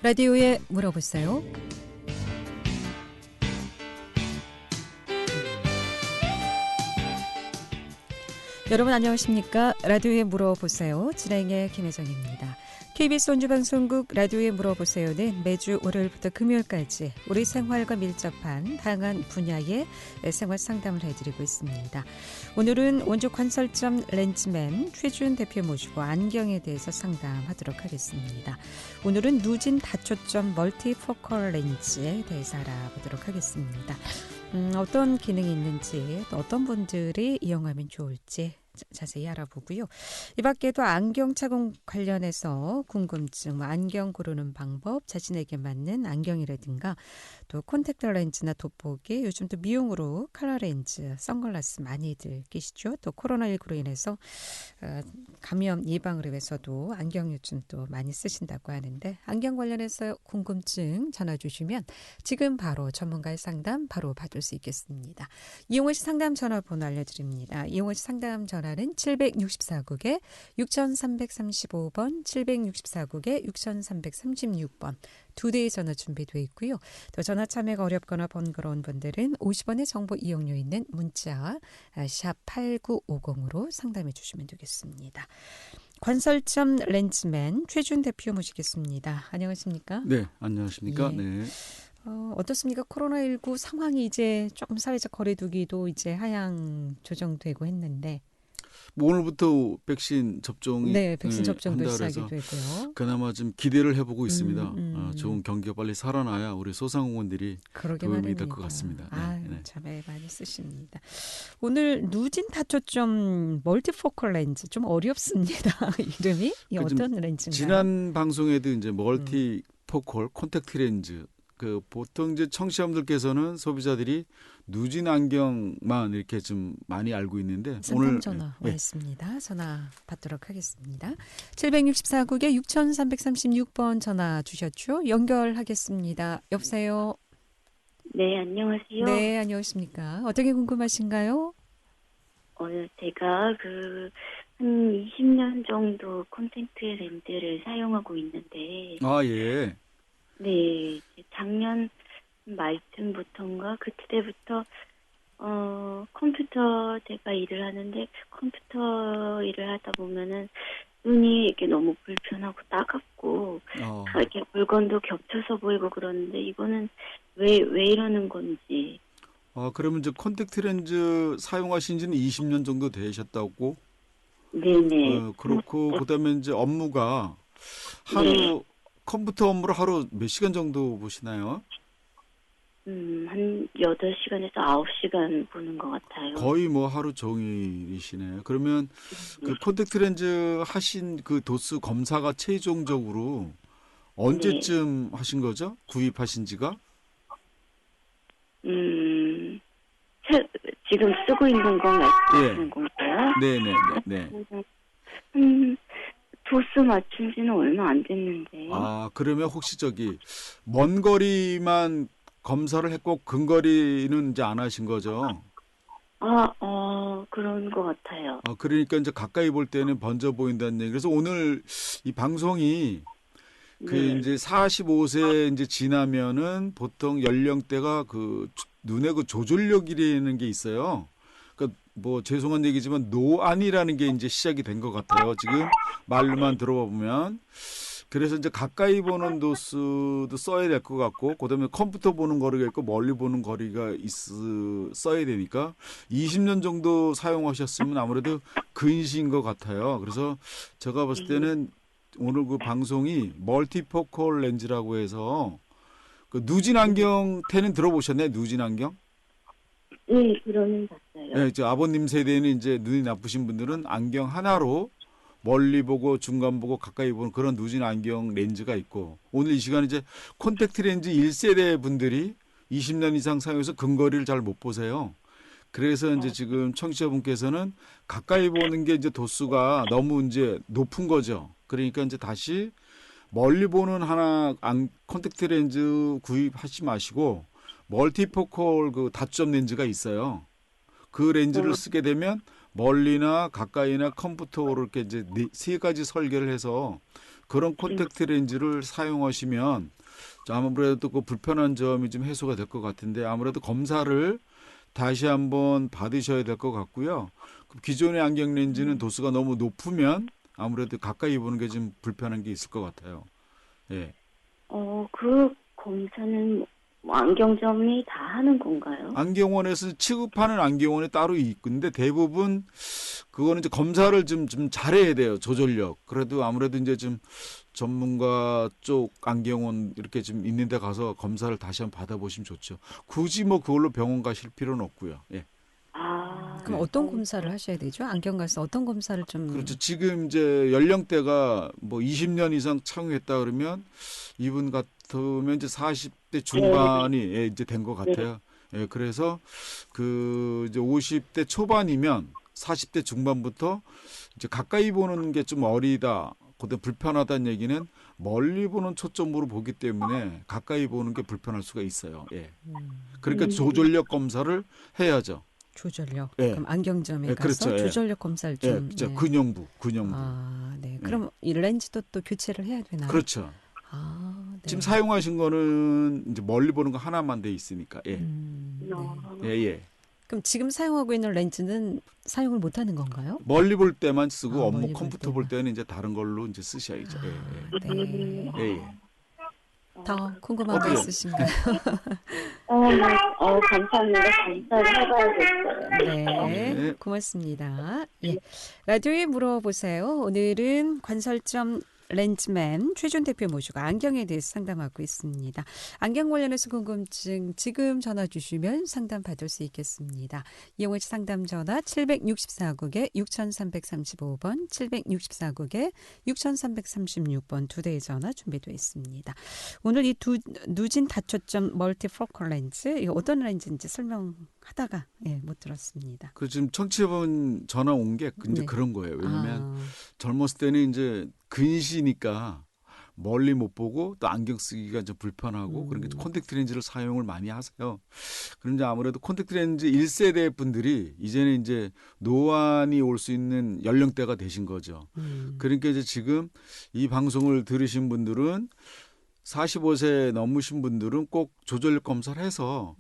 라디오에 물어보세요. 여러분 안녕하십니까? 라디오에 물어보세요. 진행의 김혜정입니다. KBS 원주방송국 라디오에 물어보세요는 매주 월요일부터 금요일까지 우리 생활과 밀접한 다양한 분야의 생활 상담을 해드리고 있습니다. 오늘은 원주 건설점 렌즈맨 최준 대표 모시고 안경에 대해서 상담하도록 하겠습니다. 오늘은 누진 다초점 멀티포컬 렌즈에 대해서 알아보도록 하겠습니다. 어떤 기능이 있는지 또 어떤 분들이 이용하면 좋을지 자세히 알아보고요. 이 밖에도 안경 착용 관련해서 궁금증, 안경 고르는 방법, 자신에게 맞는 안경이라든가 또 콘택트 렌즈나 돋보기, 요즘 또 미용으로 컬러 렌즈, 선글라스 많이들 끼시죠. 또 코로나19로 인해서 감염 예방을 위해서도 안경 요즘 또 많이 쓰신다고 하는데 안경 관련해서 궁금증 전화 주시면 지금 바로 전문가의 상담 바로 받을 수 있겠습니다. 이용호 씨 상담 전화번호 알려드립니다. 이용호 씨 상담 전화는 764국에 6335번, 764국에 6336번 두 대의 전화 준비되어 있고요. 또 전화 참여가 어렵거나 번거로운 분들은 50원의 정보 이용료 있는 문자 샵 8950으로 상담해 주시면 되겠습니다. 건설점 렌즈맨 최준 대표 모시겠습니다. 안녕하십니까? 네, 안녕하십니까? 예. 네. 어떻습니까? 코로나19 상황이 이제 조금 사회적 거리두기도 이제 하향 조정되고 했는데 뭐 오늘부터 백신 접종이 네, 백신 접종도 한다 시작이 그래서 되고요. 그나마 좀 기대를 해보고 있습니다. 음. 좋은 경기가 빨리 살아나야 우리 소상공인들이 그러게 도움이 말입니다. 될 것 같습니다. 네, 아유, 네. 참 많이 쓰십니다. 오늘 누진 다초점 멀티포컬 렌즈 좀 어렵습니다. 이름이 이 어떤 렌즈인가요? 지난 방송에도 이제 멀티포컬 콘택트 렌즈 보통 이제 청취자분들께서는 소비자들이 누진 안경만 이렇게 좀 많이 알고 있는데 상담 전화 와 있습니다. 전화 받도록 하겠습니다. 764국에 6336번 전화 주셨죠? 연결하겠습니다. 여보세요? 네, 안녕하세요. 네, 안녕하십니까? 어떻게 궁금하신가요? 제가 한 20년 정도 콘택트 렌즈를 사용하고 있는데, 아, 예. 네, 작년 말쯤부터인가 그때부터 컴퓨터 제가 일을 하는데 컴퓨터 일을 하다 보면은 눈이 이렇게 너무 불편하고 따갑고 이렇게 물건도 겹쳐서 보이고 그러는데 이거는 왜 이러는 건지. 그러면 이제 콘택트 렌즈 사용하신 지는 20년 정도 되셨다고? 네네. 그렇고 그다음에 이제 업무가 네. 컴퓨터 업무를 하루 몇 시간 정도 보시나요? 한 8시간에서 9시간 보는 것 같아요. 거의 뭐 하루 종일이시네요. 그러면 그 콘택트 렌즈 하신 그 도수 검사가 최종적으로 언제쯤 하신 거죠? 구입하신 지가? 지금 쓰고 있는 거 말씀하시는 건가요? 네네네. 도수 맞춘 지는 얼마 안 됐는데. 그러면 혹시 먼 거리만 검사를 했고 근거리는 이제 안 하신 거죠? 그런 것 같아요. 그러니까 이제 가까이 볼 때는 번져 보인다는 얘기. 그래서 오늘 이 방송이 이제 45세 이제 지나면은 보통 연령대가 눈의 조절력이라는 게 있어요. 그러니까 뭐 죄송한 얘기지만 노안이라는 게 이제 시작이 된 것 같아요. 지금 말로만 들어보면. 그래서 이제 가까이 보는 도수도 써야 될 것 같고, 그다음에 컴퓨터 보는 거리가 있고 멀리 보는 거리가 써야 되니까 20년 정도 사용하셨으면 아무래도 근시인 것 같아요. 그래서 제가 봤을 때는 오늘 그 방송이 멀티포컬 렌즈라고 해서 누진 안경 태는 들어보셨나요? 누진 안경? 네, 그러는 봤어요. 네, 이제 아버님 세대는 이제 눈이 나쁘신 분들은 안경 하나로 멀리 보고 중간 보고 가까이 보는 그런 누진 안경 렌즈가 있고, 오늘 이 시간 이제 콘택트 렌즈 1세대 분들이 20년 이상 사용해서 근거리를 잘 못 보세요. 그래서 이제 지금 청취자분께서는 가까이 보는 게 이제 도수가 너무 이제 높은 거죠. 그러니까 이제 다시 멀리 보는 콘택트 렌즈 구입하지 마시고 멀티포컬 다점 렌즈가 있어요. 그 렌즈를 쓰게 되면 멀리나 가까이나 컴퓨터로 이렇게 이제 세 가지 설계를 해서 그런 콘택트 렌즈를 사용하시면 아무래도 그 불편한 점이 좀 해소가 될 것 같은데 아무래도 검사를 다시 한번 받으셔야 될 것 같고요. 기존의 안경 렌즈는 도수가 너무 높으면 아무래도 가까이 보는 게 좀 불편한 게 있을 것 같아요. 예. 그 검사는 뭐 안경점이 다 하는 건가요? 안경원에서 취급하는 안경원이 따로 있는데 대부분 그거는 이제 검사를 좀 잘해야 돼요. 조절력. 그래도 아무래도 이제 좀 전문가 쪽 안경원 이렇게 좀 있는 데 가서 검사를 다시 한번 받아보시면 좋죠. 굳이 뭐 그걸로 병원 가실 필요는 없고요. 예. 그럼 어떤 검사를 하셔야 되죠? 안경 가서 어떤 검사를 좀. 그렇죠. 지금 이제 연령대가 뭐 20년 이상 착용했다 그러면 이분 같으면 이제 40대 중반이 예, 이제 된 것 같아요. 예, 그래서 그 이제 50대 초반이면 40대 중반부터 이제 가까이 보는 게 좀 어리다, 그때 불편하다는 얘기는 멀리 보는 초점으로 보기 때문에 가까이 보는 게 불편할 수가 있어요. 예. 그러니까 조절력 검사를 해야죠. 조절력. 예. 그럼 안경점에 예, 가서 그렇죠. 예. 조절력 검사를 예, 좀. 그렇죠. 예. 근형부. 아, 네. 그럼 이 렌즈도 또 교체를 해야 되나요? 그렇죠. 아, 네. 지금 사용하신 거는 이제 멀리 보는 거 하나만 돼 있으니까. 예. 네. 예, 예. 그럼 지금 사용하고 있는 렌즈는 사용을 못 하는 건가요? 멀리 볼 때만 쓰고 업무 멀리 볼 컴퓨터 볼 때만. 때는 이제 다른 걸로 이제 쓰셔야죠. 예, 네. 예. 예, 예. 더 궁금한 거 어때요? 있으신가요? 감사합니다. 검사를 해봐야겠어요. 네, 네. 고맙습니다. 예. 라디오에 물어보세요. 오늘은 관설점 렌즈맨 최준 대표 모시고 안경에 대해서 상담하고 있습니다. 안경 관련해서 궁금증 지금 전화 주시면 상담 받을 수 있겠습니다. 이용호 씨 상담 전화 764국에 6335번, 764국에 6336번 두 대의 전화 준비되어 있습니다. 오늘 이 누진 다초점 멀티포컬 렌즈 이거 어떤 렌즈인지 설명하다가 못 들었습니다. 그 지금 청취자분 전화 온 게 이제 네. 그런 거예요. 왜냐면 젊었을 때는 이제 근시니까 멀리 못 보고 또 안경 쓰기가 좀 불편하고 그러니까 콘택트 렌즈를 사용을 많이 하세요. 그런데 아무래도 콘택트 렌즈 1세대 분들이 이제는 이제 노안이 올 수 있는 연령대가 되신 거죠. 그러니까 이제 지금 이 방송을 들으신 분들은 45세 넘으신 분들은 꼭 조절력 검사를 해서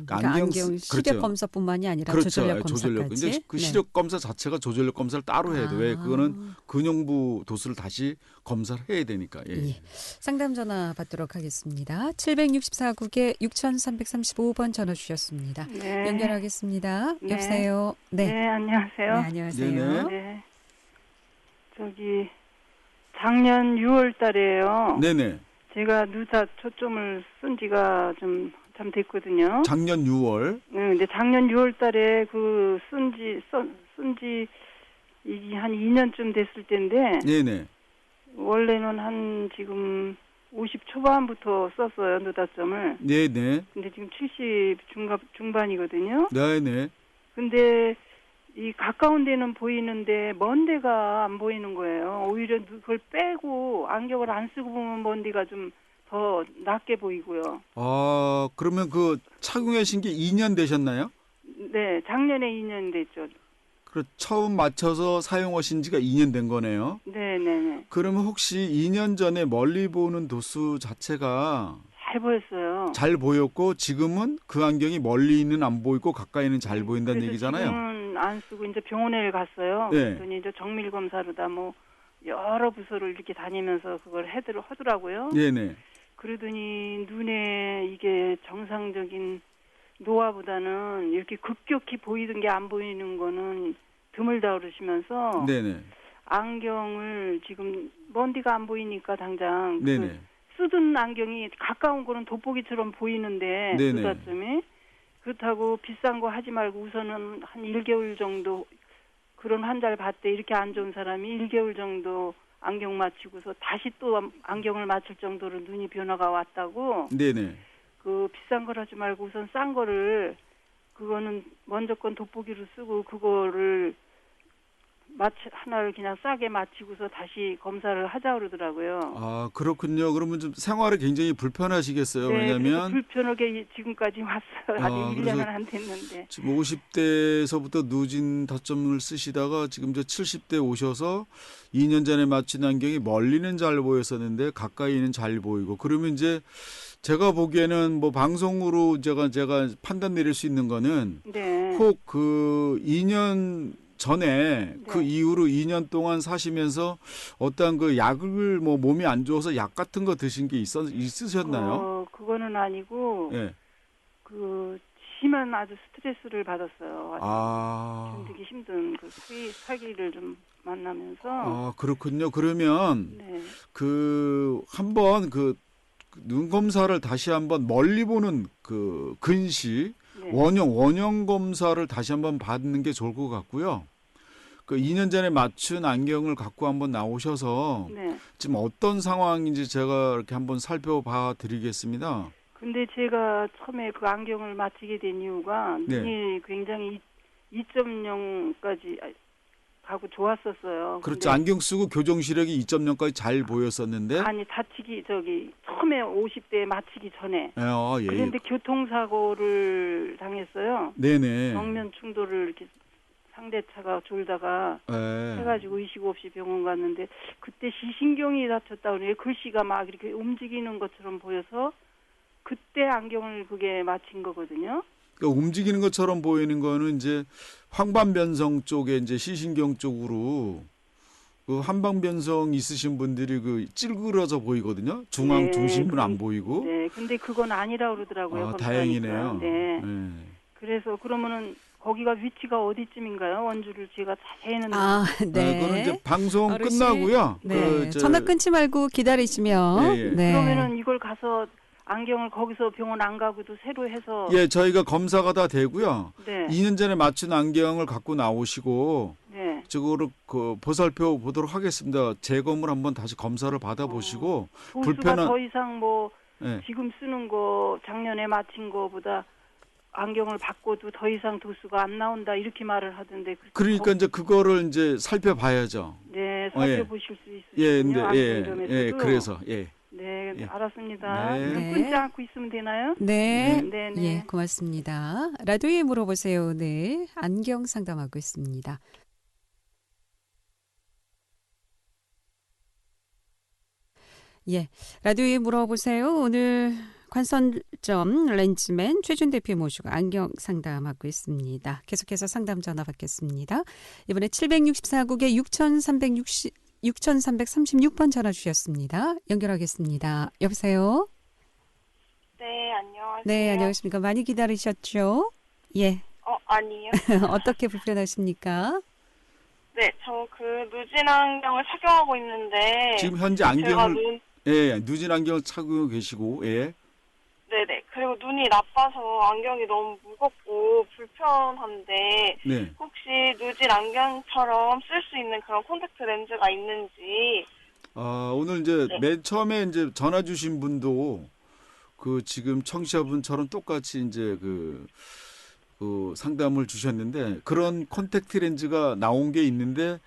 그러니까 안경 시력 그렇죠. 검사뿐만이 아니라 그렇죠. 조절력 조절력. 검사까지. 근데 그 시력 검사 자체가 조절력 검사를 따로 해야 돼. 왜? 그거는 근형부 도수를 다시 검사를 해야 되니까. 예. 예. 상담 전화 받도록 하겠습니다. 764국에 6335번 전화 주셨습니다. 네. 연결하겠습니다. 네. 여보세요. 네, 안녕하세요. 네, 안녕하세요. 네네. 네. 저기 작년 6월 달에요. 네네. 제가 누자 초점을 쓴 지가 좀 됐거든요. 작년 6월. 네, 근데 작년 6월 달에 그 쓴 지 한 2년쯤 됐을 때인데 네네. 원래는 한 지금 50 초반부터 썼어요, 누다점을. 네네. 근데 지금 70 중반이거든요. 네네. 근데 이 가까운 데는 보이는데 먼 데가 안 보이는 거예요. 오히려 그걸 빼고 안경을 안 쓰고 보면 먼 데가 좀 더 낮게 보이고요. 아, 그러면 그 착용하신 게 2년 되셨나요? 네, 작년에 2년 됐죠. 그 처음 맞춰서 사용하신 지가 2년 된 거네요. 네네네. 그러면 혹시 2년 전에 멀리 보는 도수 자체가 잘 보였어요. 잘 보였고 지금은 그 안경이 멀리는 안 보이고 가까이는 잘 보인다는 그래서 얘기잖아요. 지금은 안 쓰고 이제 병원에 갔어요. 네. 그랬더니 이제 정밀 검사로 다 뭐 여러 부서를 이렇게 다니면서 그걸 하더라고요. 네네. 그러더니 눈에 이게 정상적인 노화보다는 이렇게 급격히 보이던 게 안 보이는 거는 드물다 그러시면서 네네. 안경을 지금 먼 데가 안 보이니까 당장 네네. 쓰던 안경이 가까운 거는 돋보기처럼 보이는데 네네. 누다점이 그렇다고 비싼 거 하지 말고 우선은 한 1개월 정도 그런 환자를 봤대. 이렇게 안 좋은 사람이 1개월 정도 안경 맞추고서 다시 또 안경을 맞출 정도로 눈이 변화가 왔다고. 네네. 그 비싼 걸 하지 말고 우선 싼 거를 그거는 먼저 건 돋보기로 쓰고 그거를 하나를 그냥 싸게 맞히고서 다시 검사를 하자 그러더라고요. 아, 그렇군요. 그러면 좀 생활이 굉장히 불편하시겠어요. 네, 왜냐하면 불편하게 지금까지 왔어요. 아직 1년은 그래서 안 됐는데. 지금 50대에서부터 누진 타점을 쓰시다가 지금 저 70대 오셔서 2년 전에 맞춘 안경이 멀리는 잘 보였었는데 가까이는 잘 보이고 그러면 이제 제가 보기에는 뭐 방송으로 제가 판단 내릴 수 있는 거는 네. 혹 그 2년 전에 그 네. 이후로 2년 동안 사시면서 어떤 그 약을 뭐 몸이 안 좋아서 약 같은 거 드신 게 있으셨나요? 그거는 아니고 예. 그 심한 아주 스트레스를 받았어요. 아. 견디기 힘든 그 사기를 좀 만나면서. 아, 그렇군요. 그러면 네. 그 한번 그 눈 검사를 다시 한번 멀리 보는 그 근시 네. 원형 검사를 다시 한번 받는 게 좋을 것 같고요. 그 2년 전에 맞춘 안경을 갖고 한번 나오셔서 네. 지금 어떤 상황인지 제가 이렇게 한번 살펴봐 드리겠습니다. 근데 제가 처음에 그 안경을 맞추게 된 이유가 네. 눈이 굉장히 2.0까지 가고 좋았었어요. 그렇죠. 근데 안경 쓰고 교정 시력이 2.0까지 잘 보였었는데. 아니 처음에 50대에 맞추기 전에. 예. 그런데 교통사고를 당했어요. 네네. 정면 충돌을 이렇게 상대차가 졸다가 예. 해가지고 의식 없이 병원 갔는데 그때 시신경이 다쳤다 그래. 글씨가 막 이렇게 움직이는 것처럼 보여서 그때 안경을 그게 맞힌 거거든요. 그러니까 움직이는 것처럼 보이는 거는 이제 황반변성 쪽에 이제 시신경 쪽으로 그 한방변성 있으신 분들이 그 찔그러져 보이거든요. 중앙 네, 중심은 안 보이고. 네, 근데 그건 아니라 그러더라고요. 아, 검사하니까. 다행이네요. 네. 네. 그래서 그러면은 거기가 위치가 어디쯤인가요? 원주를 제가 자세히는 아, 네. 그거는 이제 방송 어르신, 끝나고요. 네. 전화 끊지 말고 기다리시면. 예, 예. 네. 그러면은 이걸 가서 안경을 거기서 병원 안 가고도 새로 해서 예, 저희가 검사가 다 되고요. 네. 2년 전에 맞춘 안경을 갖고 나오시고 네. 저거를 그 보살펴 보도록 하겠습니다. 재검을 한번 다시 검사를 받아보시고 도수가 더 이상 뭐 예. 지금 쓰는 거 작년에 맞힌 거보다 안경을 바꿔도 더 이상 도수가 안 나온다 이렇게 말을 하던데 그러니까 이제 그거를 이제 살펴봐야죠. 네, 살펴보실 수 예, 있으시군요. 근데 안경점에서도. 그래서 예. 네, 예. 알았습니다. 네. 그럼 끊지 않고 있으면 되나요? 네. 네, 네. 예, 고맙습니다. 라디오에 물어보세요. 오늘 안경 상담하고 있습니다. 예, 라디오에 물어보세요. 오늘 관선점 렌즈맨 최준 대표 모시고 안경 상담하고 있습니다. 계속해서 상담 전화 받겠습니다. 이번에 764국에 6336번 전화 주셨습니다. 연결하겠습니다. 여보세요? 네, 안녕하세요. 네, 안녕하십니까. 많이 기다리셨죠? 예. 아니요. 어떻게 불편하십니까? 네, 저 그 누진 안경을 착용하고 있는데 지금 현재 제가 안경을 누진 안경을 착용하고 계시고 예. 네네. 그리고 눈이 나빠서 안경이 너무 무겁고 불편한데 네. 혹시 누진 안경처럼 쓸 수 있는 그런 콘택트 렌즈가 있는지. 오늘 이제 네. 맨 처음에 이제 전화 주신 분도 그 지금 청취자분처럼 똑같이 이제 그 상담을 주셨는데 그런 콘택트 렌즈가 나온 게 있는데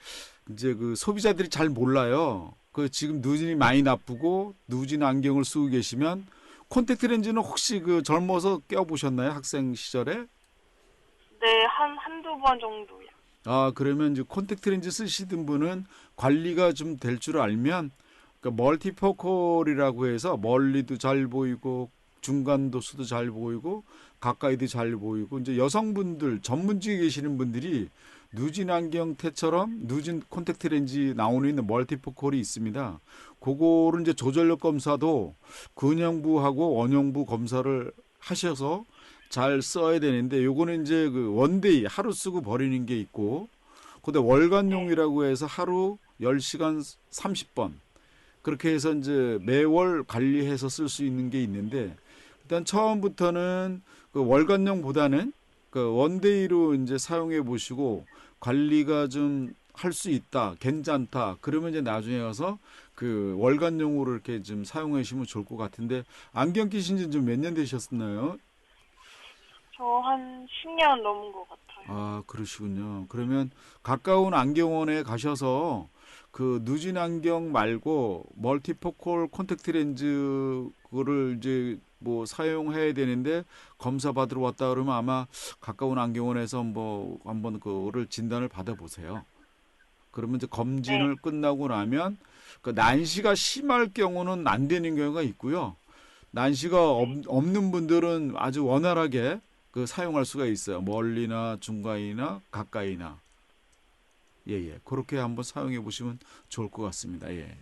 이제 그 소비자들이 잘 몰라요. 그 지금 누진이 많이 나쁘고 누진 안경을 쓰고 계시면 콘택트 렌즈는 혹시 그 젊어서 껴보셨나요? 학생 시절에? 네, 한두 번 정도요. 그러면 이제 콘택트 렌즈 쓰시던 분은 관리가 좀 될 줄 알면 그러니까 멀티포컬이라고 해서 멀리도 잘 보이고 중간 도수도 잘 보이고 가까이도 잘 보이고 이제 여성분들 전문직에 계시는 분들이 누진 안경테처럼 누진 콘택트 렌즈 나오는 있는 멀티포컬이 있습니다. 그거를 이제 조절력 검사도 근형부하고 원형부 검사를 하셔서 잘 써야 되는데 요거는 이제 그 원데이 하루 쓰고 버리는 게 있고 근데 월간용이라고 해서 하루 10시간 30번 그렇게 해서 이제 매월 관리해서 쓸 수 있는 게 있는데 일단 처음부터는 그 월간용보다는 그 원데이로 이제 사용해 보시고 관리가 좀 할 수 있다, 괜찮다. 그러면 이제 나중에 가서 그 월간용으로 이렇게 좀 사용하시면 좋을 것 같은데 안경 끼신 지 좀 몇 년 되셨나요? 저 한 10년 넘은 것 같아요. 아, 그러시군요. 그러면 가까운 안경원에 가셔서 그 누진 안경 말고 멀티포컬 콘택트 렌즈 그거를 이제 뭐 사용해야 되는데 검사 받으러 왔다 그러면 아마 가까운 안경원에서 뭐 한번 그거를 진단을 받아보세요. 그러면 이제 검진을 끝나고 나면 그 난시가 심할 경우는 안 되는 경우가 있고요. 난시가 없는 분들은 아주 원활하게 그 사용할 수가 있어요. 멀리나 중간이나 가까이나. 예. 그렇게 한번 사용해 보시면 좋을 것 같습니다. 예.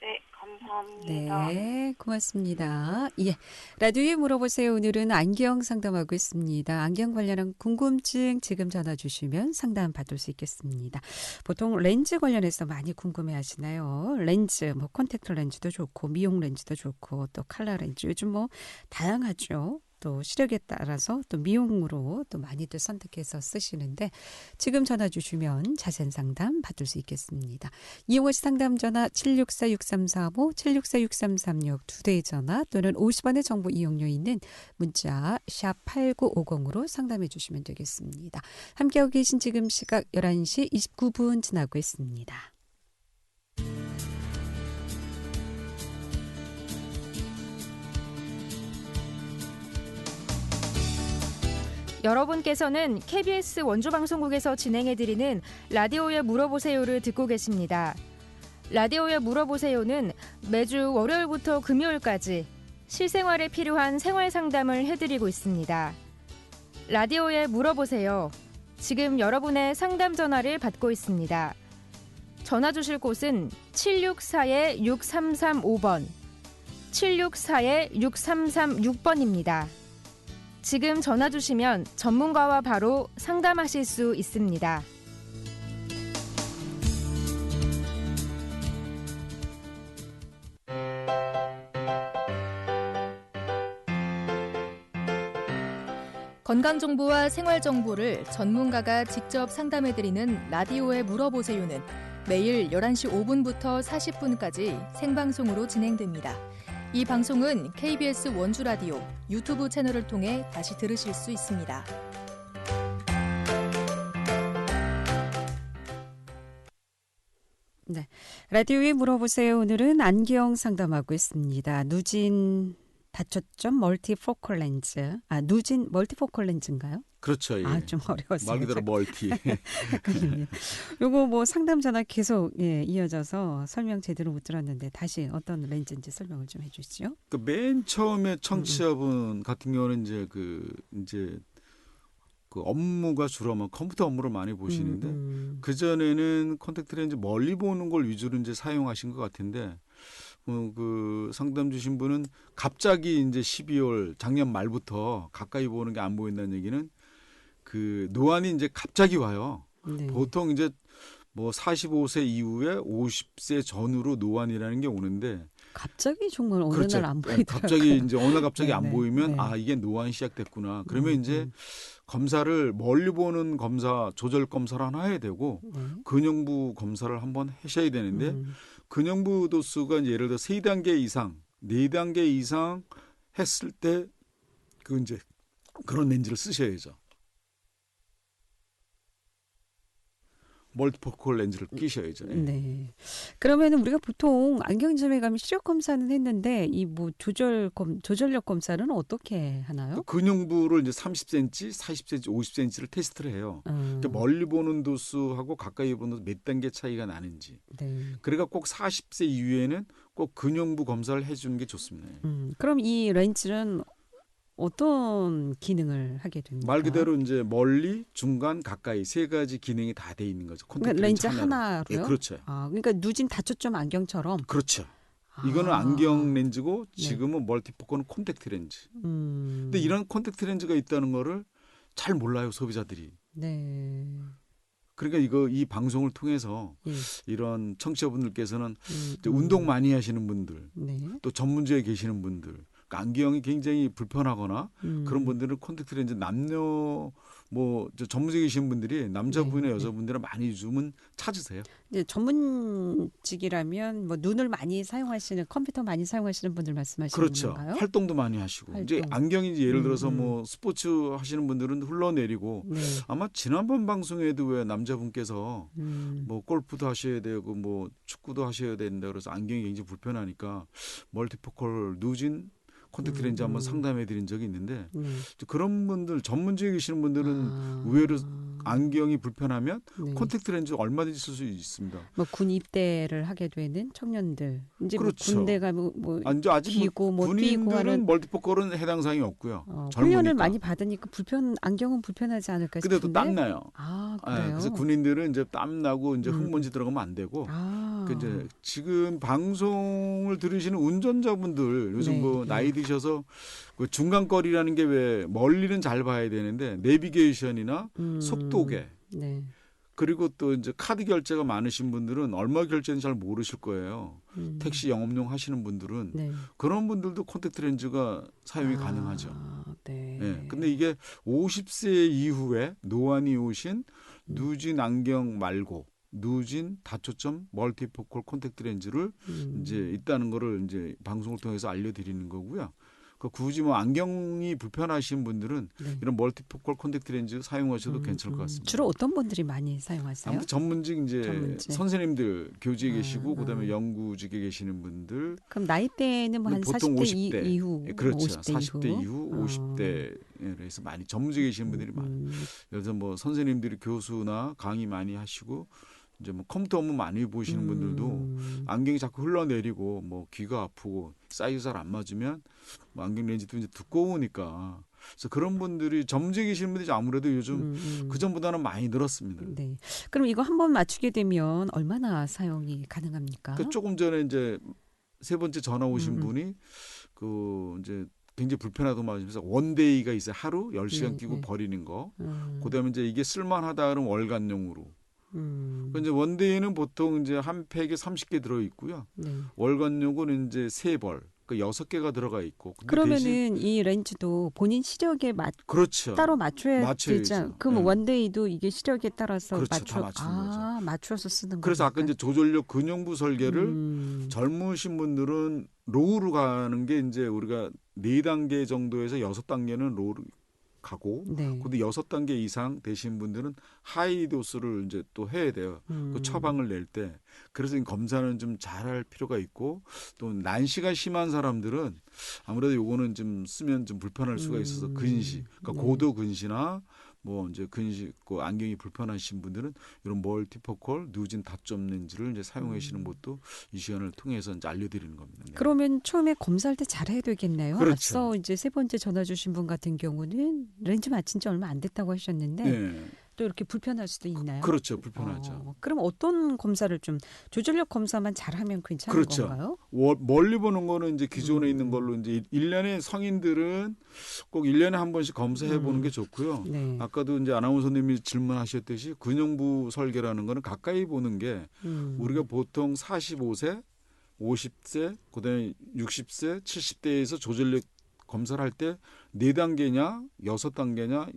네, 감사합니다. 네, 고맙습니다. 예. 라디오에 물어보세요. 오늘은 안경 상담하고 있습니다. 안경 관련한 궁금증 지금 전화 주시면 상담 받을 수 있겠습니다. 보통 렌즈 관련해서 많이 궁금해 하시나요? 렌즈, 뭐 콘택트 렌즈도 좋고 미용 렌즈도 좋고 또 칼라 렌즈 요즘 뭐 다양하죠. 또 시력에 따라서 또 미용으로 또 많이들 선택해서 쓰시는데 지금 전화 주시면 자세한 상담 받을 수 있겠습니다. 이용하시 상담 전화 764-6345, 764-6336 두 대의 전화 또는 50원의 정보 이용료 있는 문자 샵 8950으로 상담해 주시면 되겠습니다. 함께하고 계신 지금 시각 11시 29분 지나고 있습니다. 여러분께서는 KBS 원주방송국에서 진행해드리는 라디오에 물어보세요를 듣고 계십니다. 라디오에 물어보세요는 매주 월요일부터 금요일까지 실생활에 필요한 생활 상담을 해드리고 있습니다. 라디오에 물어보세요. 지금 여러분의 상담 전화를 받고 있습니다. 전화 주실 곳은 764-6335번, 764-6336번입니다. 지금 전화 주시면 전문가와 바로 상담하실 수 있습니다. 건강정보와 생활정보를 전문가가 직접 상담해드리는 라디오에 물어보세요는 매일 11시 5분부터 40분까지 생방송으로 진행됩니다. 이 방송은 KBS 원주라디오 유튜브 채널을 통해 다시 들으실 수 있습니다. 네, 라디오에 물어보세요. 오늘은 안경 상담하고 있습니다. 누진 다초점 멀티포컬 렌즈. 누진 멀티포컬 렌즈인가요? 그렇죠. 예. 좀 어려웠어요. 말 그대로 멀티. 그럼요. 요거 뭐 상담 전화 계속 이어져서 설명 제대로 못 들었는데 다시 어떤 렌즈인지 설명을 좀 해주시죠. 그 맨 처음에 청취자분 같은 경우는 이제 그 업무가 주로 뭐 컴퓨터 업무를 많이 보시는데 그 전에는 콘택트 렌즈 멀리 보는 걸 위주로 이제 사용하신 것 같은데 그 상담 주신 분은 갑자기 이제 12월 작년 말부터 가까이 보는 게 안 보인다는 얘기는 그 노안이 이제 갑자기 와요. 네. 보통 이제 뭐 45세 이후에 50세 전후로 노안이라는 게 오는데 갑자기 정말 어느 그렇죠. 날 안 보이더라고요. 갑자기 이제 어느 날 갑자기 안 네네. 보이면 네. 이게 노안이 시작됐구나. 그러면 이제 검사를 멀리 보는 검사 조절 검사를 하나 해야 되고 근형부 검사를 한번 하셔야 되는데 근형부 도수가 이제 예를 들어 3단계 이상, 4단계 이상 했을 때 그 이제 그런 렌즈를 쓰셔야죠. 멀티포컬 렌즈를 끼셔야죠. 예. 네. 그러면은 우리가 보통 안경점에 가면 시력 검사는 했는데 이 뭐 조절력 검사는 어떻게 하나요? 근형부를 이제 30cm, 40cm, 50cm를 테스트를 해요. 그러니까 멀리 보는 도수하고 가까이 보는 도수 몇 단계 차이가 나는지. 네. 그러니까 꼭 40세 이후에는 꼭 근형부 검사를 해주는 게 좋습니다. 그럼 이 렌즈는 어떤 기능을 하게 됩니까? 말 그대로 이제 멀리, 중간, 가까이 세 가지 기능이 다 돼 있는 거죠. 콘택트 렌즈 하나로. 하나로요? 예, 그렇죠. 그러니까 누진 다초점 안경처럼. 그렇죠. 이거는 안경 렌즈고 네. 지금은 멀티포컬은 콘택트 렌즈. 근데 이런 콘택트 렌즈가 있다는 거를 잘 몰라요, 소비자들이. 네. 그러니까 이 방송을 통해서 예. 이런 청취자분들께서는 이제 운동 많이 하시는 분들, 네. 또 전문지에 계시는 분들, 안경이 굉장히 불편하거나 그런 분들은 콘택트 렌즈 남녀 저 전문직이신 분들이 남자분이나 네. 여자분들은 많이 요즘은 찾으세요. 이제 전문직이라면 뭐 눈을 많이 사용하시는 컴퓨터 많이 사용하시는 분들 말씀하시는 그렇죠. 건가요? 활동도 많이 하시고 이제 활동. 안경이 이제 예를 들어서 음. 뭐 스포츠 하시는 분들은 흘러내리고 네. 아마 지난번 방송에도 왜 남자분께서 음. 뭐 골프도 하셔야 되고 뭐 축구도 하셔야 된다 그래서 안경이 굉장히 불편하니까 멀티포컬 누진 콘택트 렌즈 한번 상담해 드린 적이 있는데 네. 그런 분들 전문직에 계시는 분들은 아. 의외로 안경이 불편하면 네. 콘택트 렌즈 얼마든지 쓸 수 있습니다. 뭐 군 입대를 하게 되는 청년들 이제 그렇죠. 뭐 군대가 뭐 아직 기고 뭐 뛰고 군인들은 하는 멀티포컬은 해당 사항이 없고요. 훈련을 젊으니까. 많이 받으니까 안경은 불편하지 않을까 근데 싶은데. 또 땀 나요. 아, 예, 그래요. 그래서 군인들은 이제 땀 나고 이제 흙먼지 들어가면 안 되고. 아. 그 이제 지금 방송을 들으시는 운전자분들 요즘 네, 뭐 네. 나이 드셔서 그 중간거리라는 게 왜 멀리는 잘 봐야 되는데 내비게이션이나 속도계 네. 그리고 또 이제 카드 결제가 많으신 분들은 얼마 결제는 잘 모르실 거예요. 택시 영업용 하시는 분들은 네. 그런 분들도 콘택트 렌즈가 사용이 가능하죠. 네. 예. 근데 이게 50세 이후에 노안이 오신 누진 안경 말고 누진 다초점 멀티포컬 콘택트 렌즈를 이제 있다는 거를 이제 방송을 통해서 알려드리는 거고요. 그 굳이 뭐 안경이 불편하신 분들은 네. 이런 멀티포컬 콘택트 렌즈 사용하셔도 괜찮을 것 같습니다. 주로 어떤 분들이 많이 사용하세요? 아무튼 전문직 이제 전문직. 선생님들 교직에 계시고 그다음에 연구직에 계시는 분들 그럼 나이대는 뭐 한 보통 40대 50대 이후, 예, 그렇죠. 50대 40대 이후 50대에서 많이 전문직에 계시는 분들이 많아요. 그래서 뭐 선생님들이 교수나 강의 많이 하시고 이제 뭐 컴퓨터 업무 많이 보시는 분들도 안경이 자꾸 흘러내리고 뭐 귀가 아프고 사이즈 잘 안 맞으면 뭐 안경 렌즈도 이제 두꺼우니까 그래서 그런 분들이 전문직에 계시는 분들이 아무래도 요즘 그 전보다는 많이 늘었습니다. 네. 그럼 이거 한번 맞추게 되면 얼마나 사용이 가능합니까? 그 조금 전에 이제 세 번째 전화 오신 분이 그 이제 굉장히 불편하다고 말하면서 원데이가 있어요. 하루 10시간 끼고 네. 버리는 거. 그다음에 이제 이게 쓸만하다 그러면 월간용으로. 음. 이제 원데이는 보통 이제 한 팩에 30개 들어 있고요. 네. 월간용은 이제 3벌. 그 6개가 들어가 있고. 근데 그러면은 대신 이 렌즈도 본인 시력에 그렇죠. 따로 맞춰야 맞춰야죠. 되죠. 그럼 네. 원데이도 이게 시력에 따라서 그렇죠. 다 맞추는 거죠. 맞춰서 쓰는 그래서 아까 거니까. 이제 조절력 근형부 설계를 젊으신 분들은 로우로 가는 게 이제 우리가 4단계 정도에서 6단계는 로우로 가고 네. 근데 6단계 이상 되신 분들은 하이 도수를 이제 또 해야 돼요. 그 처방을 낼 때. 그래서 이 검사는 좀 잘할 필요가 있고 또 난시가 심한 사람들은 아무래도 요거는 좀 쓰면 좀 불편할 수가 있어서 근시, 그러니까 고도 근시나 뭐 이제 근시 그 안경이 불편하신 분들은 이런 멀티포컬 누진 다점 렌즈를 이제 사용하시는 것도 이 시간을 통해서 이제 알려드리는 겁니다. 네. 그러면 처음에 검사할 때 잘해야 되겠네요. 그렇죠. 앞서 이제 세 번째 전화 주신 분 같은 경우는 렌즈 맞힌 지 얼마 안 됐다고 하셨는데 네. 또 이렇게 불편할 수도 있나요? 그렇죠. 불편하죠. 그럼 어떤 검사를 좀 조절력 검사만 잘하면 괜찮은 그렇죠. 건가요? 멀리 보는 거는 이제 기존에 있는 걸로 이제 1년에 성인들은 꼭 1년에 한 번씩 검사해 보는 게 좋고요. 네. 아까도 이제 아나운서님이 질문하셨듯이 근형부 설계라는 거는 가까이 보는 게 우리가 보통 45세, 50세, 그다음에 60세, 70대에서 조절력 검사를 할 때 4단계냐, 6단계냐,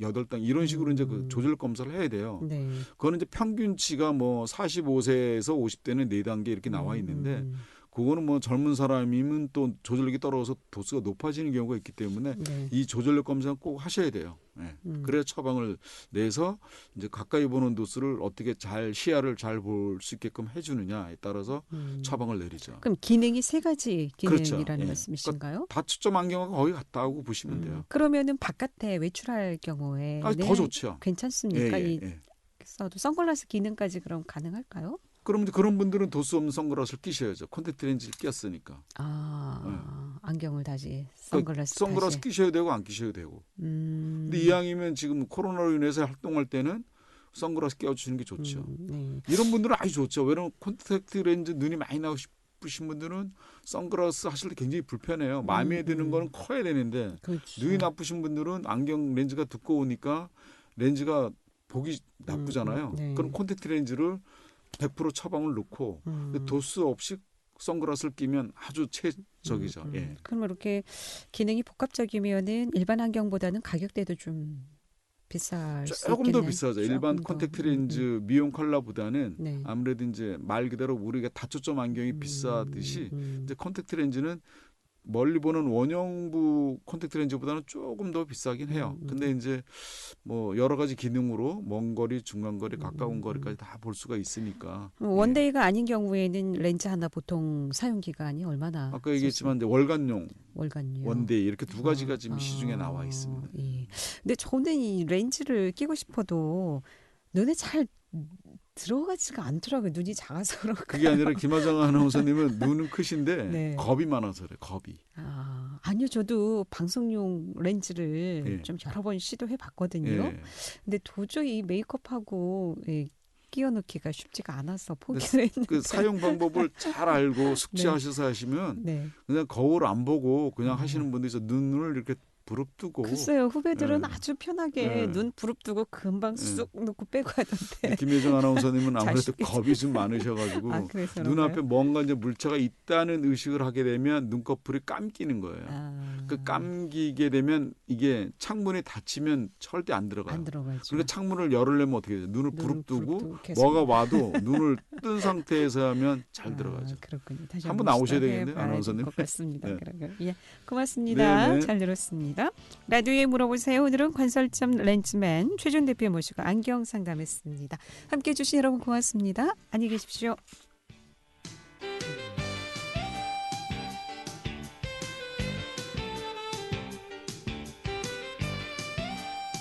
8단 이런 식으로 이제 그 조절 검사를 해야 돼요. 네. 그거는 이제 평균치가 뭐 45세에서 50대는 4단계 이렇게 나와 있는데 그거는 뭐 젊은 사람이면 또 조절력이 떨어져서 도수가 높아지는 경우가 있기 때문에 네. 이 조절력 검사는 꼭 하셔야 돼요. 네. 그래야 처방을 내서 이제 가까이 보는 도수를 어떻게 잘 시야를 잘 볼 수 있게끔 해주느냐에 따라서 처방을 내리죠. 그럼 기능이 세 가지 기능이라는 그렇죠. 예. 말씀이신가요? 다초점 안경하고 거의 같다고 보시면 돼요. 그러면은 바깥에 외출할 경우에 더 좋죠. 괜찮습니까? 예, 예, 이 예. 써도 선글라스 기능까지 그럼 가능할까요? 그럼 이제 그런 분들은 도수 없는 선글라스를 끼셔야죠. 콘택트 렌즈를 꼈으니까. 안경을 다시 그러니까 선글라스 선글라스 다시. 끼셔야 되고 안 끼셔야 되고. 근데 이왕이면 지금 코로나로 인해서 활동할 때는 선글라스 껴주시는 게 좋죠. 네. 이런 분들은 아주 좋죠. 왜냐하면 콘택트 렌즈 눈이 많이 나오신 분들은 선글라스 하실 때 굉장히 불편해요. 마음에 드는 거는 커야 되는데 그렇죠. 눈이 나쁘신 분들은 안경 렌즈가 두꺼우니까 렌즈가 보기 나쁘잖아요. 네. 그럼 콘택트 렌즈를 100% 처방을 넣고 도수 없이 선글라스를 끼면 아주 최적이죠. 예. 그럼 이렇게 기능이 복합적이면은 일반 안경보다는 가격대도 좀 비쌀 수 조금 있겠네요. 더 비싸죠. 일반 콘택트 렌즈 미용 컬러보다는 아무래도 이제 말 그대로 우리가 다초점 안경이 비싸듯이 이제 콘택트 렌즈는 멀리 보는 원형부 콘택트 렌즈보다는 조금 더 비싸긴 해요. 근데 이제 뭐 여러 가지 기능으로 먼 거리, 중간 거리, 가까운 거리까지 다 볼 수가 있으니까. 원데이가 아닌 경우에는 렌즈 하나 보통 사용 기간이 얼마나? 아까 얘기했지만 이제 월간용, 월간용, 원데이 이렇게 두 가지가 지금 시중에 나와 있습니다. 예. 근데 저는 이 렌즈를 끼고 싶어도 눈에 잘 들어가지가 않더라고요. 눈이 작아서 그런가. 그게 아니라 김하정 아나운서님은 눈은 크신데 네. 겁이 많아서 그래. 겁이. 아니요. 저도 방송용 렌즈를 좀 여러 번 시도해 봤거든요. 근데 도저히 메이크업하고 끼워 넣기가 쉽지가 않아서 포기를 했는데. 그 사용 방법을 잘 알고 숙지하셔서 하시면 그냥 거울 안 보고 그냥 하시는 분들이 있어. 눈을 이렇게 부릅뜨고. 글쎄요. 후배들은 아주 편하게 눈 부릅뜨고 금방 쑥 놓고 빼고 하던데. 김혜정 아나운서님은 아무래도 겁이 좀 많으셔가지고 눈앞에 뭔가 이제 물체가 있다는 의식을 하게 되면 눈꺼풀이 감기는 거예요. 그 감기게 되면 이게 창문이 닫히면 절대 안 들어가요. 안 들어가죠. 그러니까 창문을 열으려면 어떻게 해요? 눈을 부릅뜨고 뭐가 와도 눈을 뜬 상태에서 하면 잘 들어가죠. 그렇군요. 다시 한번 나오셔야 되겠네요, 아나운서님. 그렇습니다. 예, 고맙습니다. 네네. 잘 들었습니다. 라디오에 물어보세요. 오늘은 관설점 렌즈맨 최준 대표 모시고 안경 상담했습니다. 함께해 주신 여러분 고맙습니다. 안녕히 계십시오.